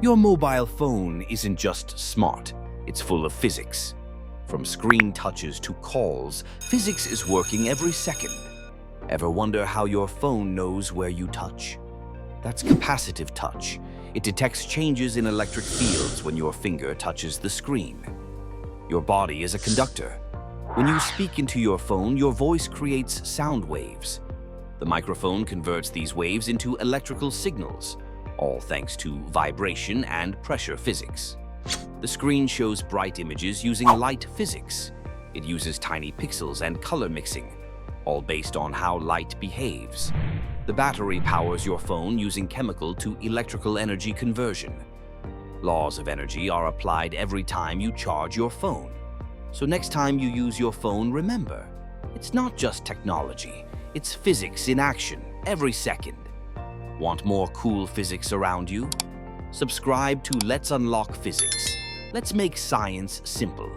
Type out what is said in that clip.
Your mobile phone isn't just smart, it's full of physics. From screen touches to calls, physics is working every second. Ever wonder how your phone knows where you touch? That's capacitive touch. It detects changes in electric fields when your finger touches the screen. Your body is a conductor. When you speak into your phone, your voice creates sound waves. The microphone converts these waves into electrical signals, all thanks to vibration and pressure physics. The screen shows bright images using light physics. It uses tiny pixels and color mixing, all based on how light behaves. The battery powers your phone using chemical to electrical energy conversion. Laws of energy are applied every time you charge your phone. So next time you use your phone, remember, it's not just technology, it's physics in action every second. Want more cool physics around you? Subscribe to Let's Unlock Physics. Let's make science simple.